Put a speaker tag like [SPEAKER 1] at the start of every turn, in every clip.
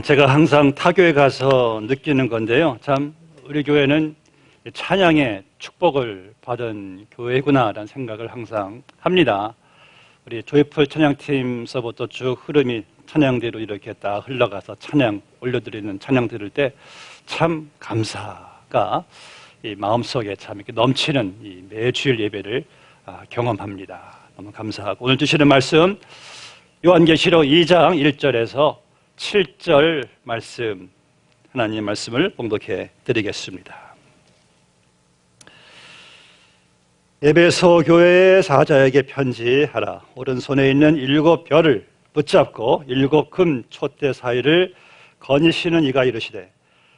[SPEAKER 1] 제가 항상 타교에 가서 느끼는 건데요. 참 우리 교회는 찬양의 축복을 받은 교회구나라는 생각을 항상 합니다. 우리 조이풀 찬양팀서부터 쭉 흐름이 찬양대로 이렇게 딱 흘러가서 찬양 올려드리는 찬양 들을 때 참 감사가 이 마음속에 참 이렇게 넘치는 이 매주일 예배를 경험합니다. 너무 감사하고 오늘 주시는 말씀 요한계시록 2장 1절에서 7절 말씀, 하나님의 말씀을 봉독해 드리겠습니다. 에베소 교회의 사자에게 편지하라. 오른손에 있는 7별을 붙잡고 7금 촛대 사이를 거니시는 이가 이르시되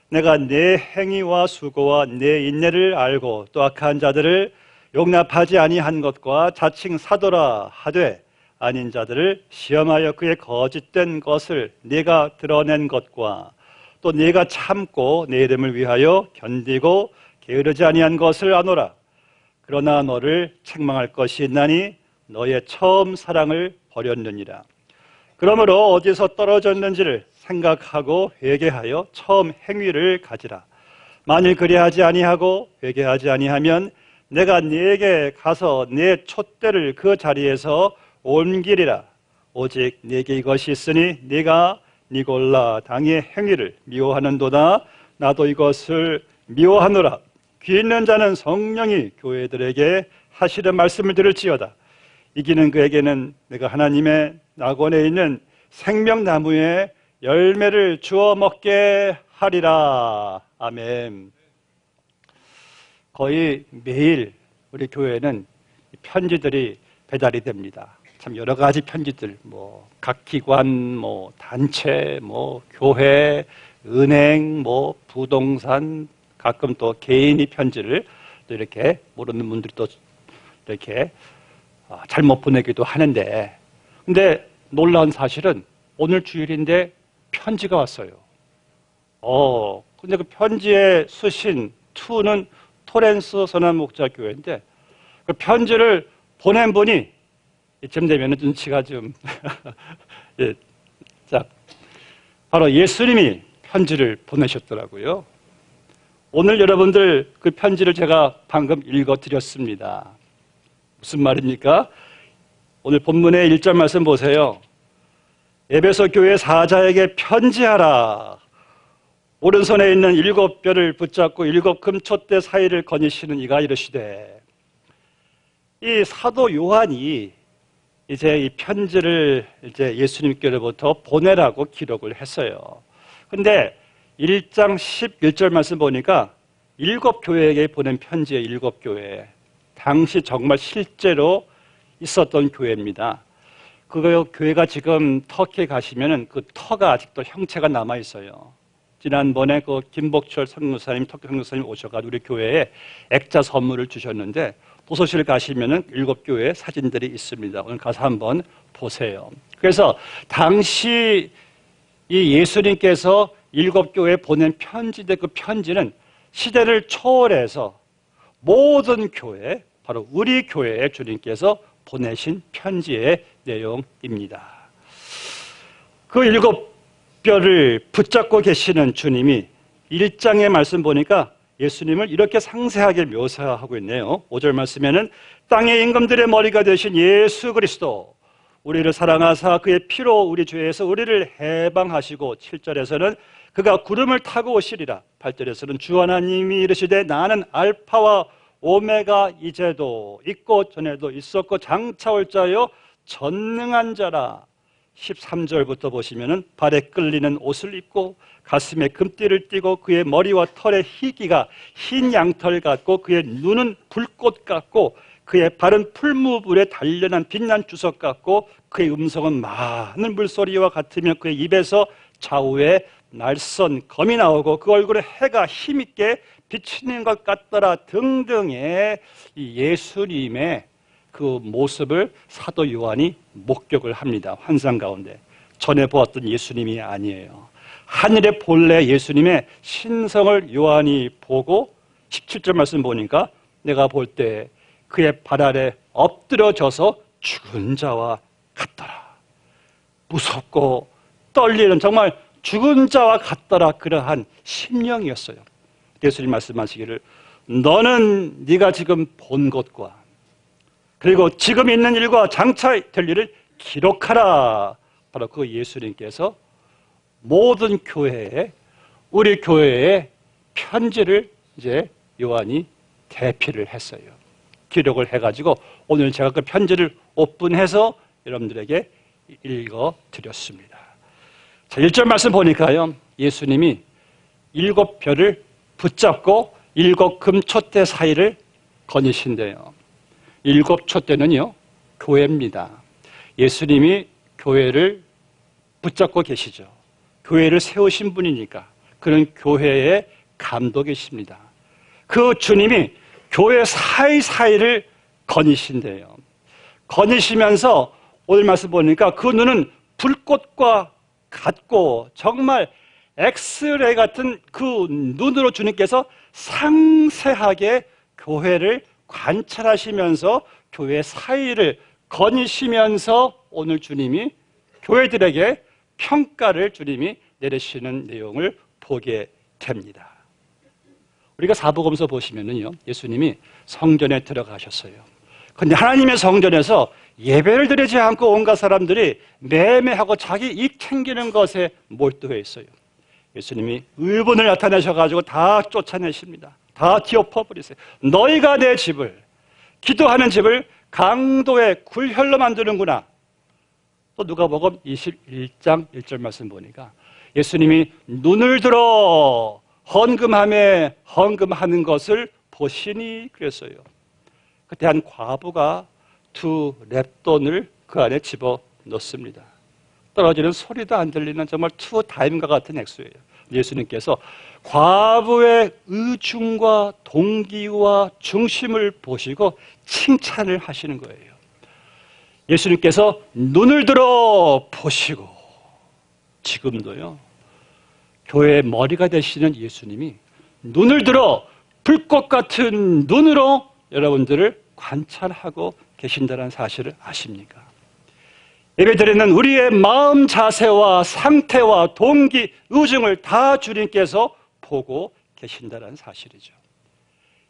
[SPEAKER 1] 내가 네 행위와 수고와 네 인내를 알고 또 악한 자들을 용납하지 아니한 것과 자칭 사도라 하되 아닌 자들을 시험하여 그의 거짓된 것을 네가 드러낸 것과 또 네가 참고 내 이름을 위하여 견디고 게으르지 아니한 것을 아노라. 그러나 너를 책망할 것이 있나니 너의 처음 사랑을 버렸느니라. 그러므로 어디서 떨어졌는지를 생각하고 회개하여 처음 행위를 가지라. 만일 그리하지 아니하고 회개하지 아니하면 내가 네게 가서 네 촛대를 그 자리에서 옮기리라. 오직 네게 이것이 있으니 네가 니골라 당의 행위를 미워하는도다. 나도 이것을 미워하노라. 귀 있는 자는 성령이 교회들에게 하시는 말씀을 들을지어다. 이기는 그에게는 내가 하나님의 낙원에 있는 생명나무의 열매를 주어 먹게 하리라. 아멘. 거의 매일 우리 교회는 편지들이 배달이 됩니다. 참 여러 가지 편지들, 각 기관, 단체, 교회, 은행, 부동산, 가끔 또 개인이 편지를 또 이렇게 모르는 분들이 또 이렇게 잘못 보내기도 하는데, 근데 놀라운 사실은 오늘 주일인데 편지가 왔어요. 근데 그 편지에 쓰신 투는 토렌스 선한목자교회인데 그 편지를 보낸 분이 이쯤 되면 눈치가 좀 예, 자, 바로 예수님이 편지를 보내셨더라고요. 오늘 여러분들 그 편지를 제가 방금 읽어드렸습니다. 무슨 말입니까? 오늘 본문의 1절 말씀 보세요. 에베소 교회 사자에게 편지하라. 오른손에 있는 7별을 붙잡고 7금 촛대 사이를 거니시는 이가 이르시되, 이 사도 요한이 이제 이 편지를 이제 예수님께로부터 보내라고 기록을 했어요. 근데 1장 11절 말씀 보니까 7교회에게 보낸 편지의 7교회. 당시 정말 실제로 있었던 교회입니다. 그 교회가 지금 터키에 가시면은 그 터가 아직도 형체가 남아 있어요. 지난번에 그 김복철 선교사님, 터키 선교사님 오셔가지고 우리 교회에 액자 선물을 주셨는데 도서실 가시면은 7교회 사진들이 있습니다. 오늘 가서 한번 보세요. 그래서 당시 이 예수님께서 7교회에 보낸 편지인데 그 편지는 시대를 초월해서 모든 교회, 바로 우리 교회에 주님께서 보내신 편지의 내용입니다. 그 7별을 붙잡고 계시는 주님이 1장의 말씀 보니까 예수님을 이렇게 상세하게 묘사하고 있네요. 5절 말씀에는 땅의 임금들의 머리가 되신 예수 그리스도, 우리를 사랑하사 그의 피로 우리 죄에서 우리를 해방하시고, 7절에서는 그가 구름을 타고 오시리라. 8절에서는 주 하나님이 이르시되 나는 알파와 오메가, 이제도 있고 전에도 있었고 장차 올 자요 전능한 자라. 13절부터 보시면은 발에 끌리는 옷을 입고 가슴에 금띠를 띠고 그의 머리와 털의 희기가 흰 양털 같고 그의 눈은 불꽃 같고 그의 발은 풀무불에 단련한 빛난 주석 같고 그의 음성은 많은 물소리와 같으며 그의 입에서 좌우에 날선 검이 나오고 그 얼굴에 해가 힘있게 비치는 것 같더라 등등의 이 예수님의 그 모습을 사도 요한이 목격을 합니다. 환상 가운데. 전에 보았던 예수님이 아니에요. 하늘의 본래 예수님의 신성을 요한이 보고 17절 말씀 보니까 내가 볼 때 그의 발 아래 엎드려져서 죽은 자와 같더라. 무섭고 떨리는, 정말 죽은 자와 같더라. 그러한 심령이었어요. 예수님 말씀하시기를 너는 네가 지금 본 것과 그리고 지금 있는 일과 장차 될 일을 기록하라. 바로 그 예수님께서 모든 교회에 우리 교회에 편지를 이제 요한이 대피를 했어요. 기록을 해가지고 오늘 제가 그 편지를 오픈해서 여러분들에게 읽어드렸습니다. 자, 1절 말씀 보니까요. 예수님이 7별을 붙잡고 7금 촛대 사이를 거니신대요. 7 촛대는요. 교회입니다. 예수님이 교회를 붙잡고 계시죠. 교회를 세우신 분이니까 그런 교회의 감독이십니다. 그 주님이 교회 사이사이를 거니신대요. 거니시면서 오늘 말씀 보니까 그 눈은 불꽃과 같고 정말 엑스레이 같은 그 눈으로 주님께서 상세하게 교회를 관찰하시면서 교회 사이를 거니시면서 오늘 주님이 교회들에게 평가를 주님이 내리시는 내용을 보게 됩니다. 우리가 사복음서 보시면은요, 예수님이 성전에 들어가셨어요. 근데 하나님의 성전에서 예배를 드리지 않고 온갖 사람들이 매매하고 자기 이익 챙기는 것에 몰두해 있어요. 예수님이 의분을 나타내셔가지고 다 쫓아내십니다. 다 뒤엎어버리세요. 너희가 내 집을, 기도하는 집을 강도의 굴혈로 만드는구나. 또 누가복음 21장 1절 말씀 보니까 예수님이 눈을 들어 헌금함에 헌금하는 것을 보시니 그랬어요. 그때 한 과부가 2 렙돈을 그 안에 집어넣습니다. 떨어지는 소리도 안 들리는 정말 투다임과 같은 액수예요. 예수님께서 과부의 의중과 동기와 중심을 보시고 칭찬을 하시는 거예요. 예수님께서 눈을 들어 보시고 지금도요. 교회의 머리가 되시는 예수님이 눈을 들어 불꽃 같은 눈으로 여러분들을 관찰하고 계신다는 사실을 아십니까? 예배드리는 우리의 마음 자세와 상태와 동기, 의중을 다 주님께서 보고 계신다는 사실이죠.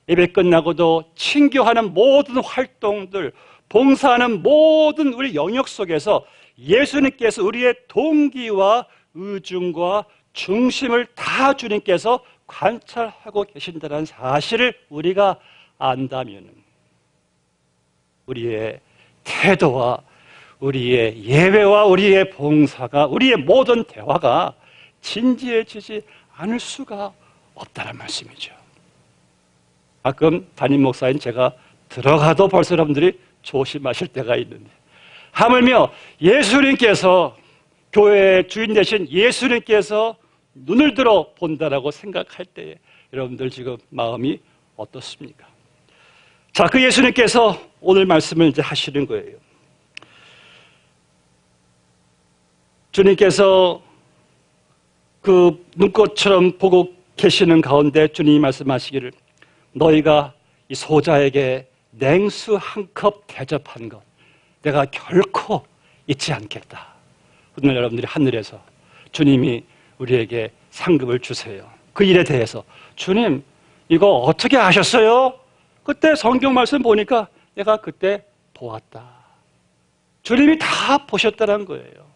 [SPEAKER 1] 예배 끝나고도 친교하는 모든 활동들, 봉사하는 모든 우리 영역 속에서 예수님께서 우리의 동기와 의중과 중심을 다 주님께서 관찰하고 계신다는 사실을 우리가 안다면 우리의 태도와 우리의 예배와 우리의 봉사가 우리의 모든 대화가 진지해지지 않을 수가 없다는 말씀이죠. 가끔 담임 목사인 제가 들어가도 벌써 여러분들이 조심하실 때가 있는데 하물며 예수님께서 교회의 주인 되신 예수님께서 눈을 들어 본다라고 생각할 때에 여러분들 지금 마음이 어떻습니까? 자, 그 예수님께서 오늘 말씀을 이제 하시는 거예요. 주님께서 그 눈꽃처럼 보고 계시는 가운데 주님이 말씀하시기를 너희가 이 소자에게 냉수 한 컵 대접한 것 내가 결코 잊지 않겠다. 오늘 여러분들이 하늘에서 주님이 우리에게 상급을 주세요. 그 일에 대해서 주님 이거 어떻게 하셨어요? 그때 성경 말씀 보니까 내가 그때 보았다. 주님이 다 보셨다는 거예요.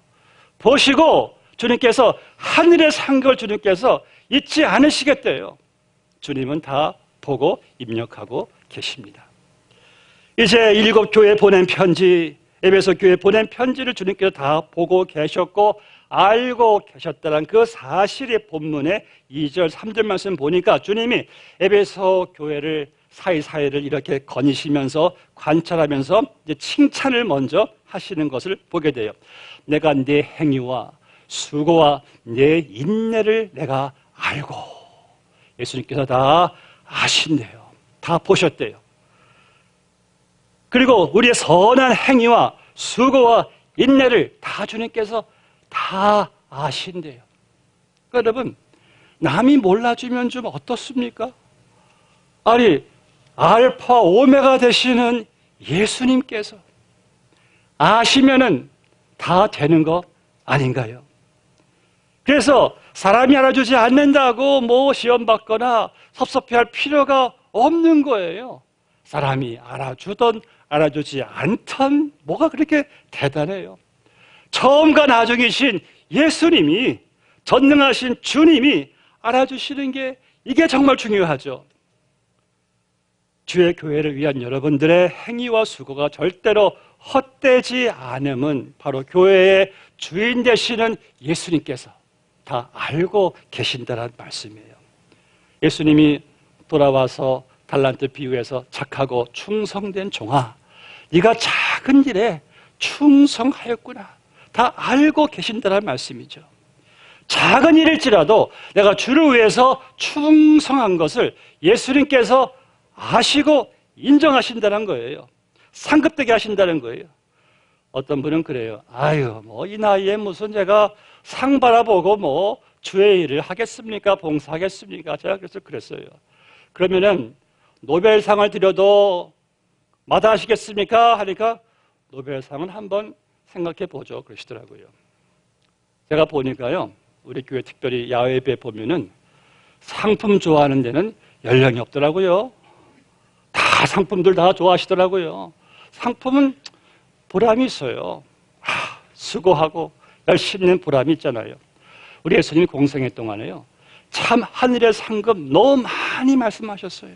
[SPEAKER 1] 보시고 주님께서 하늘의 상급을 주님께서 잊지 않으시겠대요. 주님은 다 보고 입력하고 계십니다. 이제 7 교회에 보낸 편지, 에베소 교회에 보낸 편지를 주님께서 다 보고 계셨고 알고 계셨다는 그 사실이 본문의 2절, 3절 말씀 보니까 주님이 에베소 교회를 사이사이를 이렇게 거니시면서 관찰하면서 이제 칭찬을 먼저 하시는 것을 보게 돼요. 내가 네 행위와 수고와 네 인내를 내가 알고 예수님께서 다 아신대요. 다 보셨대요. 그리고 우리의 선한 행위와 수고와 인내를 다 주님께서 다 아신대요. 그러니까 여러분 남이 몰라주면 좀 어떻습니까? 아니 알파 오메가 되시는 예수님께서 아시면은 다 되는 거 아닌가요? 그래서 사람이 알아주지 않는다고 뭐 시험 받거나 섭섭해할 필요가 없는 거예요. 사람이 알아주던 알아주지 않던 뭐가 그렇게 대단해요. 처음과 나중이신 예수님이, 전능하신 주님이 알아주시는 게 이게 정말 중요하죠. 주의 교회를 위한 여러분들의 행위와 수고가 절대로 헛되지 않음은 바로 교회의 주인 되시는 예수님께서 다 알고 계신다는 말씀이에요. 예수님이 돌아와서 달란트 비유에서 착하고 충성된 종아, 네가 작은 일에 충성하였구나, 다 알고 계신다는 말씀이죠. 작은 일일지라도 내가 주를 위해서 충성한 것을 예수님께서 아시고 인정하신다는 거예요. 상급되게 하신다는 거예요. 어떤 분은 그래요. 아유, 뭐 이 나이에 무슨 제가 상 바라보고 뭐 주의 일을 하겠습니까? 봉사하겠습니까? 제가 그래서 그랬어요. 그러면은 노벨상을 드려도 마다하시겠습니까? 하니까 노벨상은 한번 생각해 보죠. 그러시더라고요. 제가 보니까요, 우리 교회 특별히 야외배 보면은 상품 좋아하는 데는 연령이 없더라고요. 다 상품들 다 좋아하시더라고요. 상품은 보람이 있어요. 수고하고 열심히 낸 보람이 있잖아요. 우리 예수님이 공생애 동안에요, 참 하늘의 상급 너무 많이 말씀하셨어요.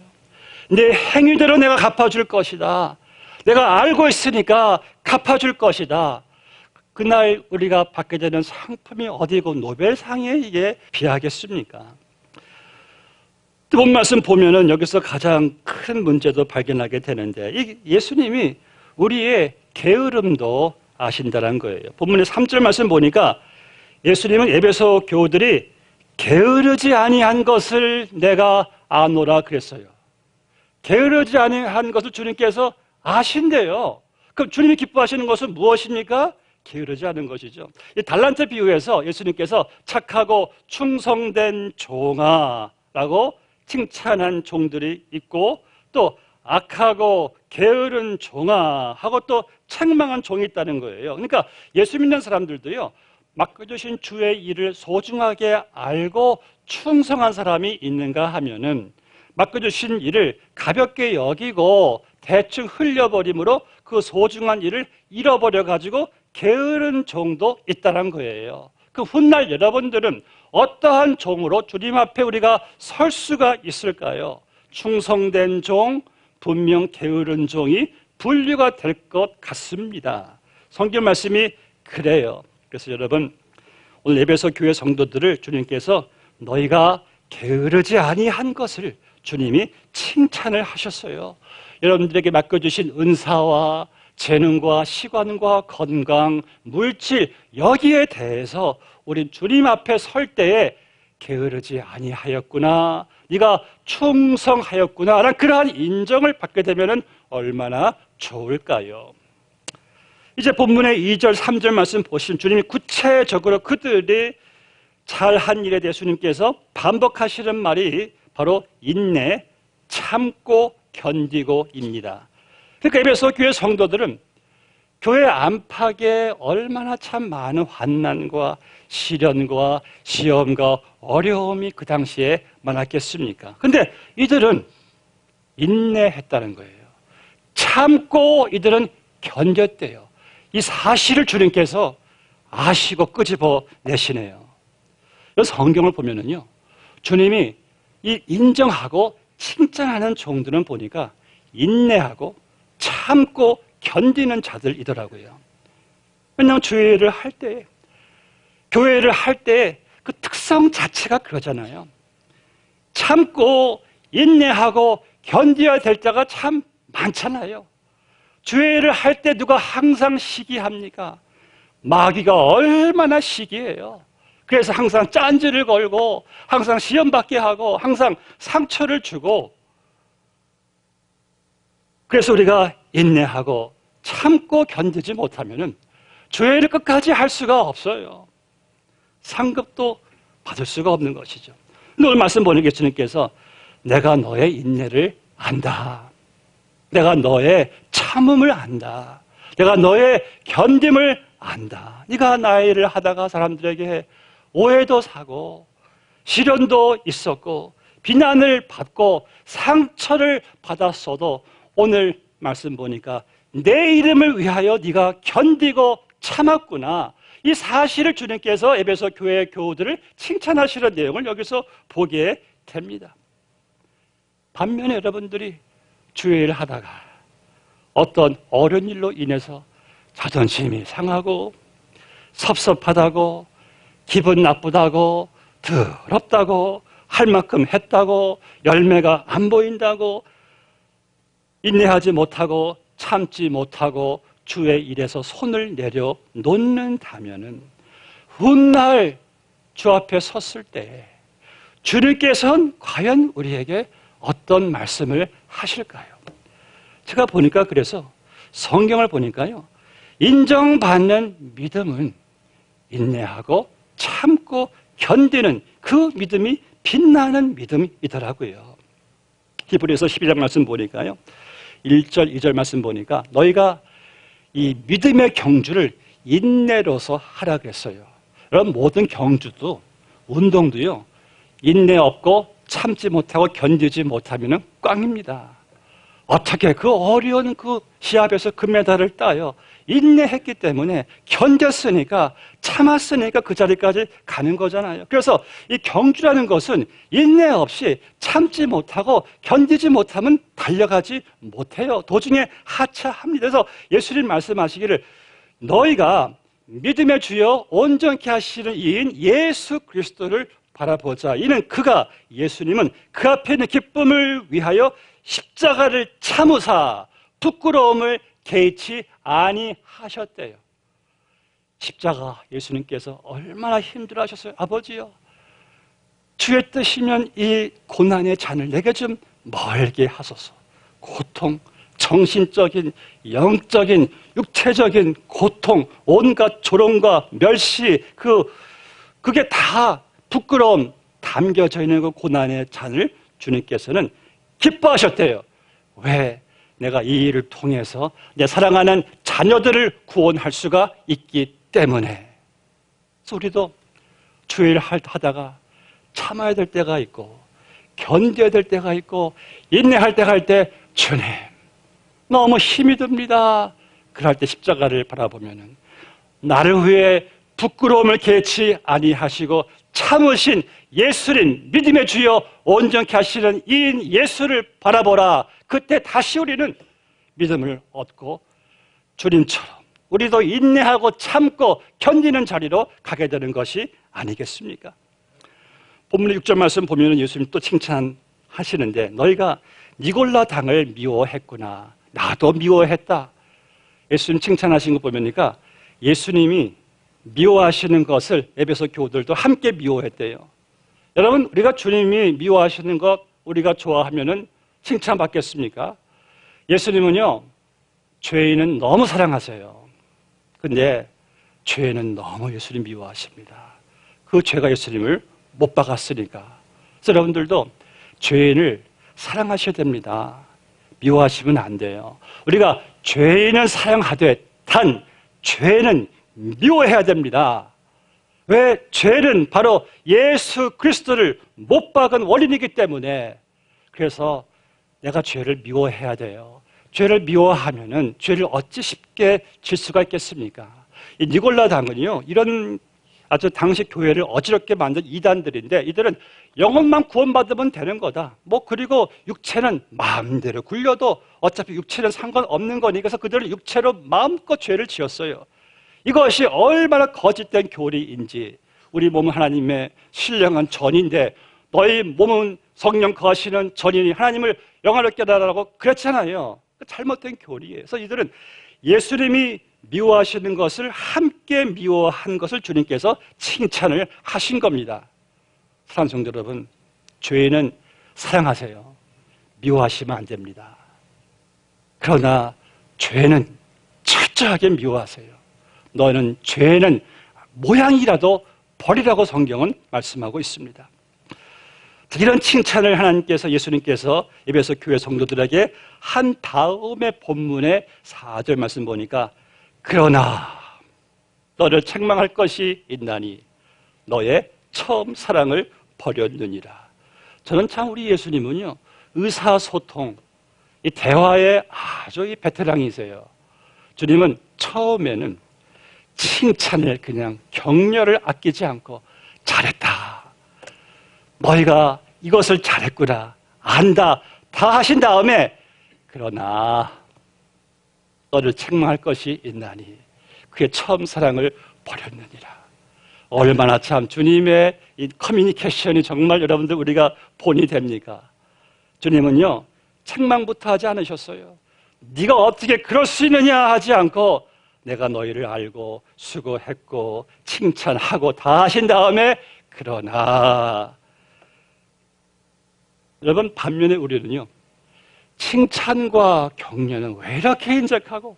[SPEAKER 1] 내 행위대로 내가 갚아줄 것이다. 내가 알고 있으니까 갚아줄 것이다. 그날 우리가 받게 되는 상품이 어디고 노벨상에 이게 비하겠습니까? 본 말씀 보면은 여기서 가장 큰 문제도 발견하게 되는데, 이 예수님이 우리의 게으름도 아신다는 거예요. 본문의 3절 말씀 보니까 예수님은 에베소 교우들이 게으르지 아니한 것을 내가 아노라 그랬어요. 게으르지 아니한 것을 주님께서 아신대요. 그럼 주님이 기뻐하시는 것은 무엇입니까? 게으르지 않은 것이죠. 이 달란트 비유에서 예수님께서 착하고 충성된 종아라고 칭찬한 종들이 있고, 또 악하고 게으른 종아 하고 또 책망한 종이 있다는 거예요. 그러니까 예수 믿는 사람들도요, 맡겨주신 주의 일을 소중하게 알고 충성한 사람이 있는가 하면은 맡겨주신 일을 가볍게 여기고 대충 흘려버림으로 그 소중한 일을 잃어버려 가지고 게으른 종도 있다는 거예요. 그 훗날 여러분들은 어떠한 종으로 주님 앞에 우리가 설 수가 있을까요? 충성된 종, 분명 게으른 종이 분류가 될 것 같습니다. 성경 말씀이 그래요. 그래서 여러분, 오늘 에베소 교회 성도들을 주님께서 너희가 게으르지 아니한 것을 주님이 칭찬을 하셨어요. 여러분들에게 맡겨주신 은사와 재능과 시간과 건강, 물질, 여기에 대해서 우리 주님 앞에 설 때에 게으르지 아니하였구나, 네가 충성하였구나 라는 그러한 인정을 받게 되면 얼마나 좋을까요? 이제 본문의 2절, 3절 말씀 보시면 주님이 구체적으로 그들이 잘한 일에 대해 주님께서 반복하시는 말이 바로 인내, 참고, 견디고입니다. 그러니까 에베소 교회 성도들은 교회 안팎에 얼마나 참 많은 환난과 시련과 시험과 어려움이 그 당시에 많았겠습니까? 근데 이들은 인내했다는 거예요. 참고 이들은 견뎠대요. 이 사실을 주님께서 아시고 끄집어내시네요. 성경을 보면은요, 주님이 이 인정하고 칭찬하는 종들은 보니까 인내하고 참고 견디는 자들이더라고요. 왜냐하면 주의를 할 때, 교회를 할 때 그 특성 자체가 그러잖아요. 참고 인내하고 견뎌야 될 자가 참 많잖아요. 주의를 할 때 누가 항상 시기합니까? 마귀가 얼마나 시기해요. 그래서 항상 짠지를 걸고 항상 시험받게 하고 항상 상처를 주고, 그래서 우리가 인내하고 참고 견디지 못하면 주의를 끝까지 할 수가 없어요. 상급도 받을 수가 없는 것이죠. 오늘 말씀 보니까 주님께서 내가 너의 인내를 안다, 내가 너의 참음을 안다, 내가 너의 견딤을 안다. 네가 나의 일을 하다가 사람들에게 오해도 사고 시련도 있었고 비난을 받고 상처를 받았어도 오늘 말씀 보니까 내 이름을 위하여 네가 견디고 참았구나. 이 사실을 주님께서 에베소 교회 교우들을 칭찬하시는 내용을 여기서 보게 됩니다. 반면에 여러분들이 주의 일을 하다가 어떤 어려운 일로 인해서 자존심이 상하고 섭섭하다고 기분 나쁘다고 더럽다고 할 만큼 했다고 열매가 안 보인다고 인내하지 못하고 참지 못하고 주의 일에서 손을 내려놓는다면은 훗날 주 앞에 섰을 때 주님께서는 과연 우리에게 어떤 말씀을 하실까요? 제가 보니까 그래서 성경을 보니까요, 인정받는 믿음은 인내하고 참고 견디는 그 믿음이 빛나는 믿음이더라고요. 히브리서 12장 말씀 보니까요, 1절, 2절 말씀 보니까 너희가 이 믿음의 경주를 인내로서 하라 그랬어요. 여러분, 모든 경주도 운동도요, 인내 없고 참지 못하고 견디지 못하면 꽝입니다. 어떻게 그 어려운 그 시합에서 금메달을 따요? 인내했기 때문에 견뎠으니까 참았으니까 그 자리까지 가는 거잖아요. 그래서 이 경주라는 것은 인내 없이 참지 못하고 견디지 못하면 달려가지 못해요. 도중에 하차합니다. 그래서 예수님 말씀하시기를 너희가 믿음의 주여 온전케 하시는 이인 예수 그리스도를 바라보자. 이는 그가 예수님은 그 앞에 있는 기쁨을 위하여 십자가를 참으사 부끄러움을 개의치 아니하셨대요. 십자가 예수님께서 얼마나 힘들어하셨어요. 아버지요, 주의 뜻이면 이 고난의 잔을 내게 좀 멀게 하소서. 고통, 정신적인, 영적인, 육체적인 고통, 온갖 조롱과 멸시, 그게 다 부끄러움 담겨져 있는 그 고난의 잔을 주님께서는 기뻐하셨대요. 왜? 내가 이 일을 통해서 내 사랑하는 자녀들을 구원할 수가 있기 때문에. 그래서 우리도 주의 일을 하다가 참아야 될 때가 있고 견뎌야 될 때가 있고 인내할 때가 할 때 주님 너무 힘이 듭니다. 그럴 때 십자가를 바라보면은 나를 위해 부끄러움을 개치 아니하시고 참으신 예수님, 믿음의 주여 온전케 하시는 이인 예수를 바라보라. 그때 다시 우리는 믿음을 얻고 주님처럼 우리도 인내하고 참고 견디는 자리로 가게 되는 것이 아니겠습니까? 본문의 6절 말씀 보면 예수님 또 칭찬하시는데 너희가 니골라 당을 미워했구나. 나도 미워했다. 예수님 칭찬하신 거 보니까 예수님이 미워하시는 것을 에베소 교우들도 함께 미워했대요. 여러분, 우리가 주님이 미워하시는 것 우리가 좋아하면은 칭찬받겠습니까? 예수님은요, 죄인은 너무 사랑하세요. 근데 죄는 너무 예수님 미워하십니다. 그 죄가 예수님을 못 박았으니까. 그래서 여러분들도 죄인을 사랑하셔야 됩니다. 미워하시면 안 돼요. 우리가 죄인은 사랑하되 단 죄는 미워해야 됩니다. 왜? 죄는 바로 예수 그리스도를 못 박은 원인이기 때문에. 그래서 내가 죄를 미워해야 돼요. 죄를 미워하면은 죄를 어찌 쉽게 질 수가 있겠습니까? 이 니골라 당은요, 이런 아주 당시 교회를 어지럽게 만든 이단들인데 이들은 영혼만 구원받으면 되는 거다. 그리고 육체는 마음대로 굴려도 어차피 육체는 상관없는 거니까. 그래서 그들은 육체로 마음껏 죄를 지었어요. 이것이 얼마나 거짓된 교리인지. 우리 몸은 하나님의 신령한 전인데 너희 몸은 성령 거하시는 전인이 하나님을 영화롭게 하라고 그랬잖아요. 잘못된 교리예요. 그래서 이들은 예수님이 미워하시는 것을 함께 미워한 것을 주님께서 칭찬을 하신 겁니다. 사랑하는 성도 여러분, 죄인은 사랑하세요. 미워하시면 안 됩니다. 그러나 죄는 철저하게 미워하세요. 너는 죄는 모양이라도 버리라고 성경은 말씀하고 있습니다. 이런 칭찬을 하나님께서, 예수님께서 에베소 교회 성도들에게 한 다음에 본문의 4절 말씀 보니까 그러나 너를 책망할 것이 있나니 너의 처음 사랑을 버렸느니라. 저는 참 우리 예수님은요, 의사소통, 이 대화에 아주 이 베테랑이세요. 주님은 처음에는 칭찬을 그냥 격려를 아끼지 않고 잘했다. 너희가 이것을 잘했구나. 안다. 다 하신 다음에 그러나 너를 책망할 것이 있나니 그의 처음 사랑을 버렸느니라. 얼마나 참 주님의 이 커뮤니케이션이 정말 여러분들 우리가 본이 됩니까? 주님은요, 책망부터 하지 않으셨어요. 네가 어떻게 그럴 수 있느냐 하지 않고 내가 너희를 알고 수고했고 칭찬하고 다 하신 다음에 그러나 여러분, 반면에 우리는요, 칭찬과 격려는 왜 이렇게 인색하고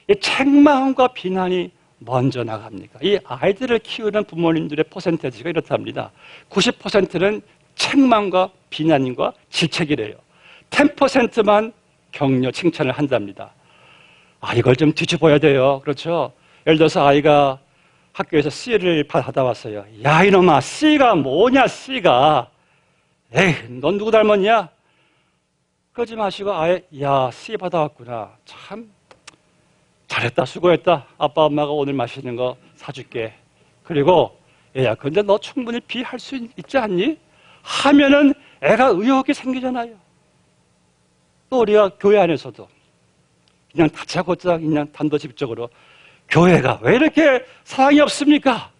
[SPEAKER 1] 이 책망과 비난이 먼저 나갑니까? 이 아이들을 키우는 부모님들의 퍼센테이지가 이렇답니다. 90%는 책망과 비난과 질책이래요. 10%만 격려, 칭찬을 한답니다. 이걸 좀 뒤집어야 돼요. 그렇죠? 예를 들어서 아이가 학교에서 C를 받아왔어요. 야, 이놈아, C가 뭐냐, C가. 에이, 넌 누구 닮았냐? 그러지 마시고 아예, 야, C 받아왔구나. 참 잘했다, 수고했다. 아빠, 엄마가 오늘 맛있는 거 사줄게. 그리고 야, 근데 너 충분히 B 할 수 있지 않니? 하면은 애가 의욕이 생기잖아요. 또 우리가 교회 안에서도 그냥 다짜고짜 그냥 단도직입적으로 교회가 왜 이렇게 사랑이 없습니까?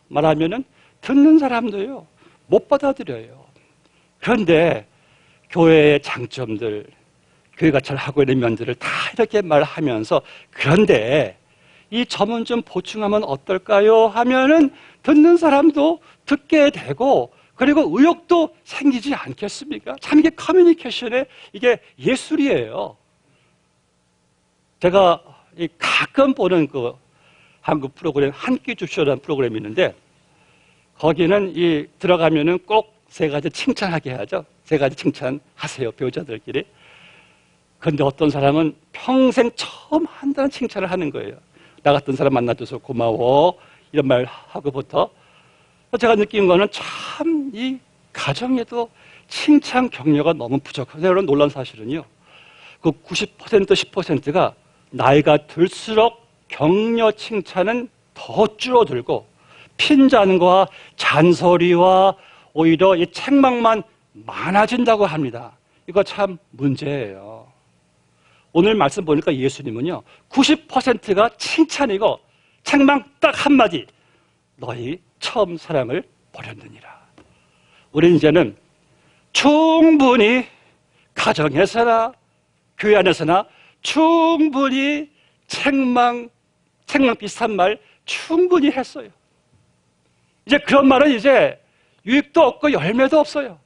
[SPEAKER 1] 말하면은 듣는 사람도요, 못 받아들여요. 그런데 교회의 장점들, 교회가 잘 하고 있는 면들을 다 이렇게 말하면서 그런데 이 점은 좀 보충하면 어떨까요? 하면은 듣는 사람도 듣게 되고 그리고 의욕도 생기지 않겠습니까? 참 이게 커뮤니케이션의 이게 예술이에요. 제가 가끔 보는 그 한국 프로그램 한 끼 줍쇼라는 프로그램이 있는데 거기는 들어가면은 꼭 세 가지 칭찬하게 하죠. 세 가지 칭찬하세요, 배우자들끼리. 그런데 어떤 사람은 평생 처음 한다는 칭찬을 하는 거예요. 나 같은 사람 만나줘서 고마워 이런 말 하고부터 제가 느낀 거는 참 이 가정에도 칭찬 격려가 너무 부족하다. 여러분 놀란 사실은요, 그 90% 10%가 나이가 들수록 격려 칭찬은 더 줄어들고 핀잔과 잔소리와 오히려 이 책망만 많아진다고 합니다. 이거 참 문제예요. 오늘 말씀 보니까 예수님은요, 90%가 칭찬이고 책망 딱 한마디, 너희 처음 사랑을 버렸느니라. 우리는 이제는 충분히 가정에서나 교회 안에서나 충분히 책망 비슷한 말 충분히 했어요. 이제 그런 말은 이제 유익도 없고 열매도 없어요.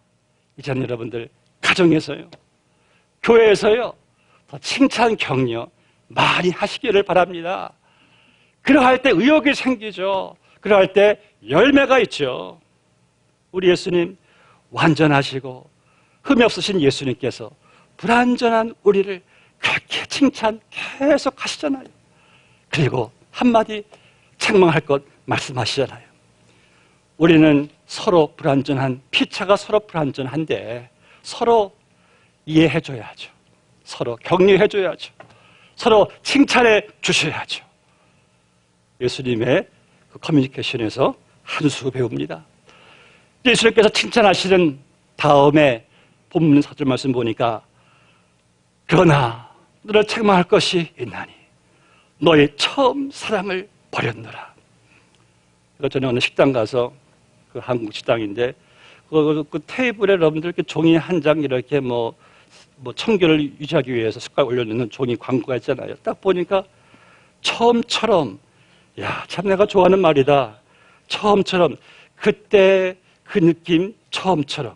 [SPEAKER 1] 이제는 여러분들 가정에서요, 교회에서요, 더 칭찬 격려 많이 하시기를 바랍니다. 그러할 때 의욕이 생기죠. 그러할 때 열매가 있죠. 우리 예수님 완전하시고 흠이 없으신 예수님께서 불완전한 우리를 그렇게 칭찬 계속 하시잖아요. 그리고 한마디 책망할 것 말씀하시잖아요. 우리는 서로 불완전한, 피차가 서로 불완전한데 서로 이해해줘야죠. 서로 격려해줘야죠. 서로 칭찬해 주셔야죠. 예수님의 그 커뮤니케이션에서 한 수 배웁니다. 예수님께서 칭찬하시는 다음에 본문 4절 말씀 보니까 그러나 너를 책망할 것이 있나니 너의 처음 사랑을 버렸노라. 저는 어느 식당 가서 그 한국 식당인데 그 테이블에 여러분들 이렇게 종이 한 장 이렇게 뭐 청결을 유지하기 위해서 숟갈 올려놓는 종이 광고가 있잖아요. 딱 보니까 처음처럼, 야, 참 내가 좋아하는 말이다. 처음처럼, 그때 그 느낌 처음처럼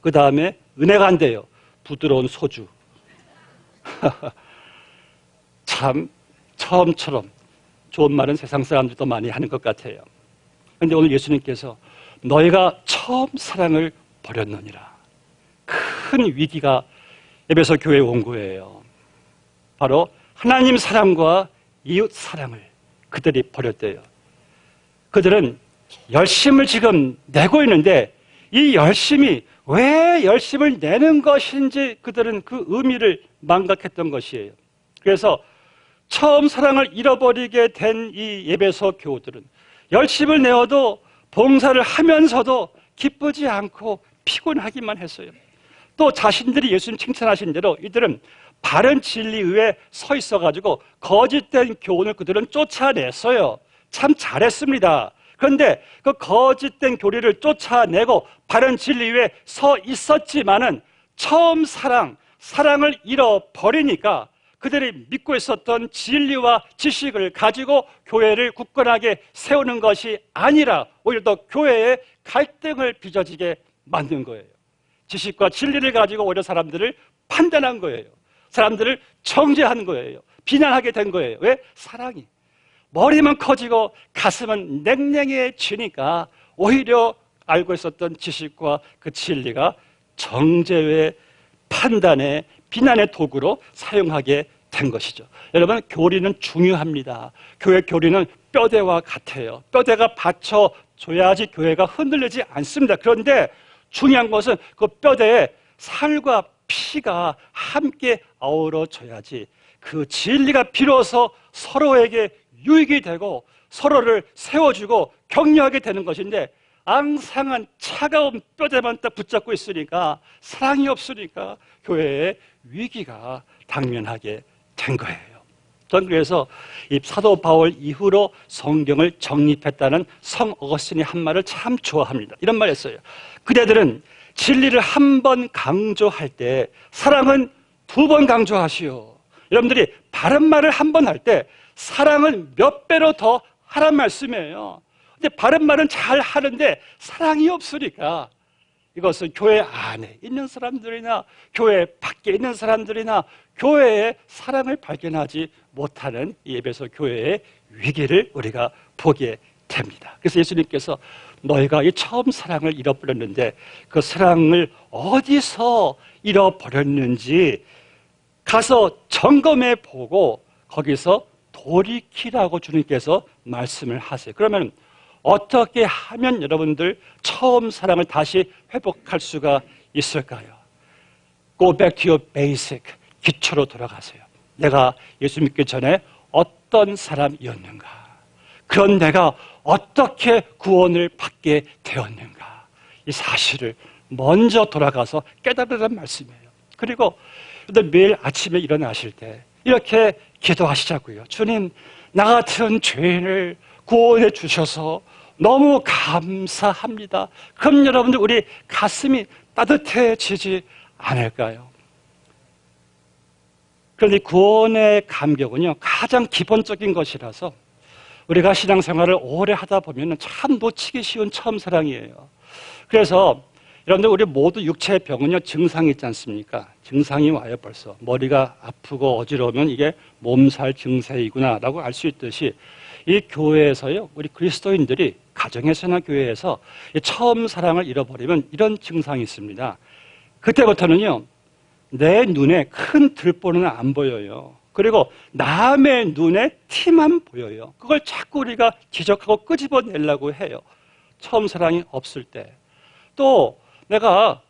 [SPEAKER 1] 그 다음에 은혜가 안 돼요. 부드러운 소주. 참 처음처럼 좋은 말은 세상 사람들도 많이 하는 것 같아요. 그런데 오늘 예수님께서 너희가 처음 사랑을 버렸느니라. 큰 위기가 에베소 교회에 온 거예요. 바로 하나님 사랑과 이웃 사랑을 그들이 버렸대요. 그들은 열심을 지금 내고 있는데 이 열심이 왜 열심을 내는 것인지 그들은 그 의미를 망각했던 것이에요. 그래서 처음 사랑을 잃어버리게 된 이 에베소 교우들은 열심을 내어도 봉사를 하면서도 기쁘지 않고 피곤하기만 했어요. 또 자신들이 예수님 칭찬하신 대로 이들은 바른 진리 위에 서 있어가지고 거짓된 교훈을 그들은 쫓아냈어요. 참 잘했습니다. 그런데 그 거짓된 교리를 쫓아내고 바른 진리 위에 서 있었지만은 처음 사랑을 잃어버리니까 그들이 믿고 있었던 진리와 지식을 가지고 교회를 굳건하게 세우는 것이 아니라 오히려 더 교회에 갈등을 빚어지게 만든 거예요. 지식과 진리를 가지고 오히려 사람들을 판단한 거예요. 사람들을 정죄한 거예요. 비난하게 된 거예요. 왜? 사랑이 머리만 커지고 가슴은 냉랭해지니까 오히려 알고 있었던 지식과 그 진리가 정죄의 판단의 비난의 도구로 사용하게 된 것이죠. 여러분, 교리는 중요합니다. 교회 교리는 뼈대와 같아요. 뼈대가 받쳐줘야지 교회가 흔들리지 않습니다. 그런데 중요한 것은 그 뼈대에 살과 피가 함께 어우러져야지 그 진리가 비로소 서로에게 유익이 되고 서로를 세워주고 격려하게 되는 것인데 앙상한 차가운 뼈대만 딱 붙잡고 있으니까 사랑이 없으니까 교회에 위기가 당면하게 된 거예요. 전 그래서 이 사도 바울 이후로 성경을 정립했다는 성 어거스틴이 한 말을 참 좋아합니다. 이런 말 했어요. 그대들은 진리를 한 번 강조할 때 사랑은 두 번 강조하시오. 여러분들이 바른 말을 한 번 할 때 사랑은 몇 배로 더 하란 말씀이에요. 근데 바른 말은 잘 하는데 사랑이 없으니까 이것은 교회 안에 있는 사람들이나 교회 밖에 있는 사람들이나 교회의 사랑을 발견하지 못하는 이 에베소 교회의 위기를 우리가 보게 됩니다. 그래서 예수님께서 너희가 이 처음 사랑을 잃어버렸는데 그 사랑을 어디서 잃어버렸는지 가서 점검해 보고 거기서 돌이키라고 주님께서 말씀을 하세요. 그러면 어떻게 하면 여러분들 처음 사랑을 다시 회복할 수가 있을까요? Go back to your basic. 기초로 돌아가세요. 내가 예수 믿기 전에 어떤 사람이었는가? 그런 내가 어떻게 구원을 받게 되었는가? 이 사실을 먼저 돌아가서 깨달으라는 말씀이에요. 그리고 매일 아침에 일어나실 때 이렇게 기도하시자고요. 주님, 나 같은 죄인을 구원해 주셔서 너무 감사합니다. 그럼 여러분들 우리 가슴이 따뜻해지지 않을까요? 그런데 구원의 감격은요 가장 기본적인 것이라서 우리가 신앙생활을 오래 하다 보면 참 놓치기 쉬운 처음 사랑이에요. 그래서 여러분들 우리 모두 육체의 병은요 증상이 있지 않습니까? 증상이 와요. 벌써 머리가 아프고 어지러우면 이게 몸살 증세이구나 라고 알 수 있듯이 이 교회에서요 우리 그리스도인들이 가정에서나 교회에서 처음 사랑을 잃어버리면 이런 증상이 있습니다. 그때부터는요 내 눈에 큰 들보는 안 보여요. 그리고 남의 눈에 티만 보여요. 그걸 자꾸 우리가 지적하고 끄집어내려고 해요. 처음 사랑이 없을 때. 또 내가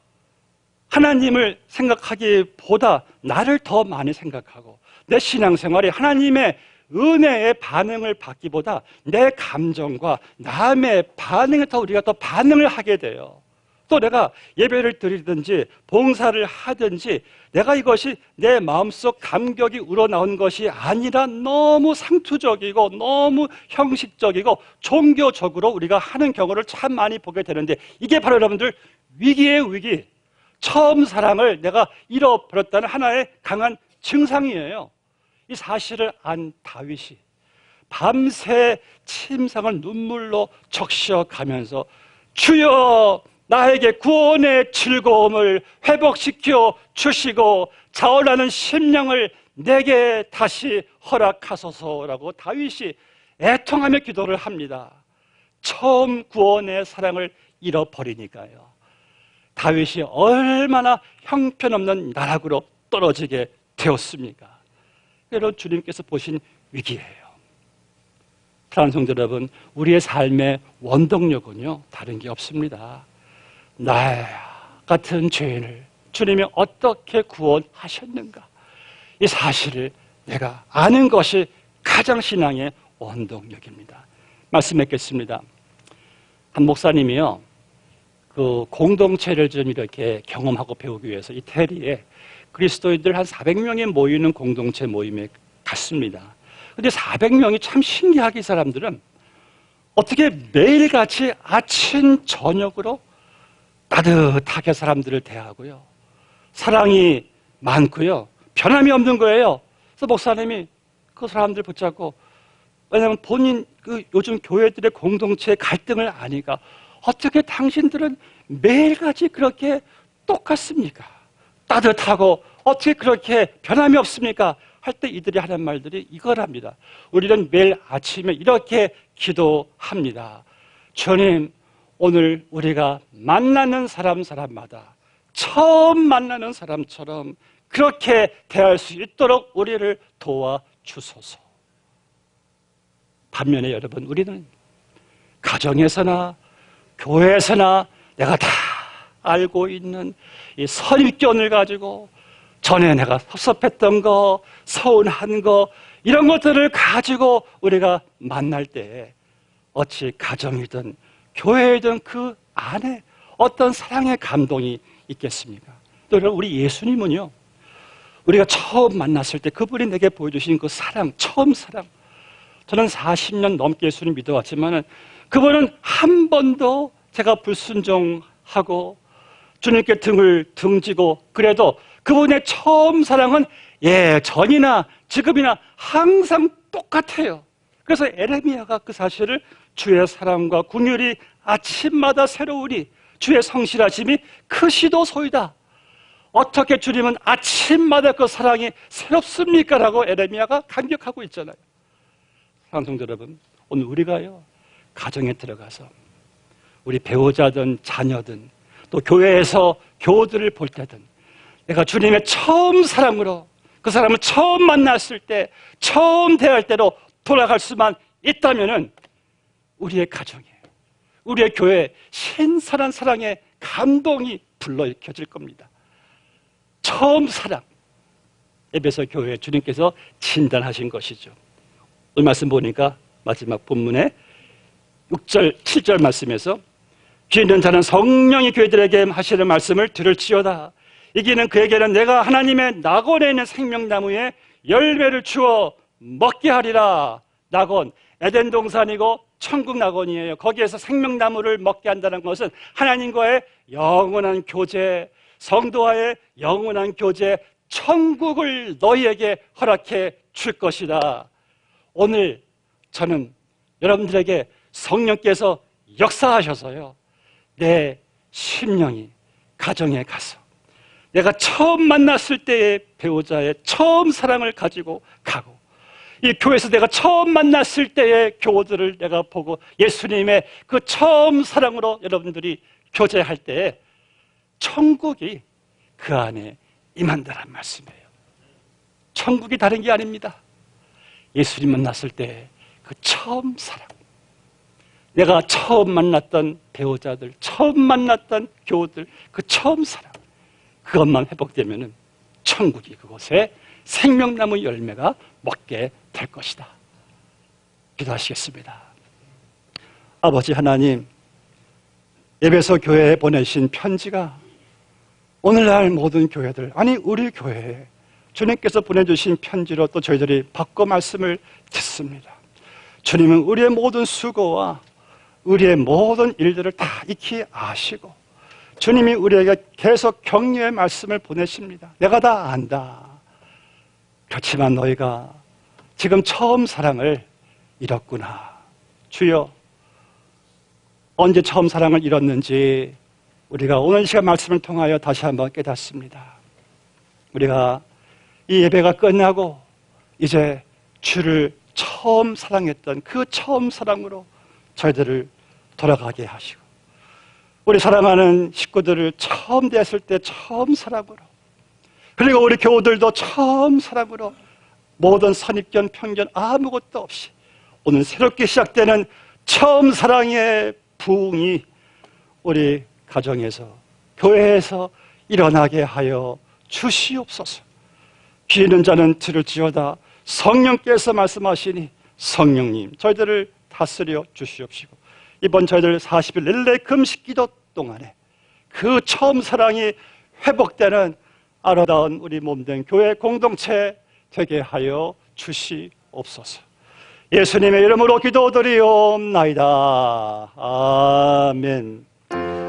[SPEAKER 1] 하나님을 생각하기보다 나를 더 많이 생각하고 내 신앙생활이 하나님의 은혜의 반응을 받기보다 내 감정과 남의 반응에 더 우리가 더 반응을 하게 돼요. 또 내가 예배를 드리든지 봉사를 하든지 내가 이것이 내 마음속 감격이 우러나온 것이 아니라 너무 상투적이고 너무 형식적이고 종교적으로 우리가 하는 경우를 참 많이 보게 되는데 이게 바로 여러분들 위기예요. 위기. 처음 사랑을 내가 잃어버렸다는 하나의 강한 증상이에요. 이 사실을 안 다윗이 밤새 침상을 눈물로 적셔가면서 주여 나에게 구원의 즐거움을 회복시켜 주시고 자원하는 심령을 내게 다시 허락하소서라고 다윗이 애통하며 기도를 합니다. 처음 구원의 사랑을 잃어버리니까요. 다윗이 얼마나 형편없는 나락으로 떨어지게 되었습니까? 여러분 주님께서 보신 위기예요. 사랑하는 성도 여러분, 우리의 삶의 원동력은요, 다른 게 없습니다. 나 같은 죄인을 주님이 어떻게 구원하셨는가, 이 사실을 내가 아는 것이 가장 신앙의 원동력입니다. 말씀 맺겠습니다. 한 목사님이요, 그 공동체를 좀 이렇게 경험하고 배우기 위해서 이태리에 그리스도인들 한 400명이 모이는 공동체 모임에 갔습니다. 근데 400명이 참 신기하게 이 사람들은 어떻게 매일같이 아침, 저녁으로 따뜻하게 사람들을 대하고요. 사랑이 많고요. 변함이 없는 거예요. 그래서 목사님이 그 사람들 붙잡고, 왜냐하면 본인 요즘 교회들의 공동체의 갈등을 아니까 어떻게 당신들은 매일같이 그렇게 똑같습니까? 따뜻하고 어떻게 그렇게 변함이 없습니까? 할 때 이들이 하는 말들이 이거랍니다. 우리는 매일 아침에 이렇게 기도합니다. 주님, 오늘 우리가 만나는 사람마다 처음 만나는 사람처럼 그렇게 대할 수 있도록 우리를 도와주소서. 반면에 여러분, 우리는 가정에서나 교회에서나 내가 다 알고 있는 이 선입견을 가지고 전에 내가 섭섭했던 거, 서운한 거, 이런 것들을 가지고 우리가 만날 때 어찌 가정이든 교회이든 그 안에 어떤 사랑의 감동이 있겠습니까? 또 우리 예수님은요, 우리가 처음 만났을 때 그분이 내게 보여주신 그 사랑, 처음 사랑, 저는 40년 넘게 예수님 믿어왔지만 그분은 한 번도 제가 불순종하고 주님께 등을 등지고 그래도 그분의 처음 사랑은 전이나 지금이나 항상 똑같아요. 그래서 에레미야가 그 사실을 주의 사랑과 긍휼이 아침마다 새로우니 주의 성실하심이 크시도소이다. 어떻게 주님은 아침마다 그 사랑이 새롭습니까? 라고 에레미야가 감격하고 있잖아요. 사랑하는 성도 여러분, 오늘 우리가요, 가정에 들어가서 우리 배우자든 자녀든 또 교회에서 교우들을 볼 때든 내가 주님의 처음 사랑으로 그 사람을 처음 만났을 때 처음 대할 때로 돌아갈 수만 있다면은 우리의 가정에, 우리의 교회에 신선한 사랑의 감동이 불러일으켜질 겁니다. 처음 사랑, 에베소 교회 주님께서 진단하신 것이죠. 오늘 말씀 보니까 마지막 본문에 6절, 7절 말씀에서 귀 있는 자는 성령이 교회들에게 하시는 말씀을 들을지어다. 이기는 그에게는 내가 하나님의 낙원에 있는 생명나무에 열매를 주어 먹게 하리라. 낙원, 에덴 동산이고 천국 낙원이에요. 거기에서 생명나무를 먹게 한다는 것은 하나님과의 영원한 교제, 성도와의 영원한 교제, 천국을 너희에게 허락해 줄 것이다. 오늘 저는 여러분들에게 성령께서 역사하셔서요, 내 심령이 가정에 가서 내가 처음 만났을 때의 배우자의 처음 사랑을 가지고 가고, 이 교회에서 내가 처음 만났을 때의 교우들을 내가 보고 예수님의 그 처음 사랑으로 여러분들이 교제할 때에 천국이 그 안에 임한다는 말씀이에요. 천국이 다른 게 아닙니다. 예수님 만났을 때 그 처음 사랑, 내가 처음 만났던 배우자들, 처음 만났던 교우들, 그 처음 사랑, 그것만 회복되면은 천국이 그곳에 생명나무 열매가 먹게 될 것이다. 기도하시겠습니다. 아버지 하나님, 에베소 교회에 보내신 편지가 오늘날 모든 교회들, 아니 우리 교회에 주님께서 보내주신 편지로 또 저희들이 받고 말씀을 듣습니다. 주님은 우리의 모든 수고와 우리의 모든 일들을 다 익히 아시고 주님이 우리에게 계속 격려의 말씀을 보내십니다. 내가 다 안다. 그렇지만 너희가 지금 처음 사랑을 잃었구나. 주여, 언제 처음 사랑을 잃었는지 우리가 오늘 시간 말씀을 통하여 다시 한번 깨닫습니다. 우리가 이 예배가 끝나고 이제 주를 처음 사랑했던 그 처음 사랑으로 저희들을 돌아가게 하시고, 우리 사랑하는 식구들을 처음 대했을 때 처음 사랑으로, 그리고 우리 교우들도 처음 사랑으로 모든 선입견, 편견 아무것도 없이 오늘 새롭게 시작되는 처음 사랑의 부흥이 우리 가정에서, 교회에서 일어나게 하여 주시옵소서. 귀 있는 자는 들을지어다. 성령께서 말씀하시니 성령님 저희들을 다스려 주시옵시고, 이번 저희들 40일 릴레이 금식 기도 동안에 그 처음 사랑이 회복되는 아름다운 우리 몸된 교회 공동체 되게 하여 주시옵소서. 예수님의 이름으로 기도드리옵나이다. 아멘.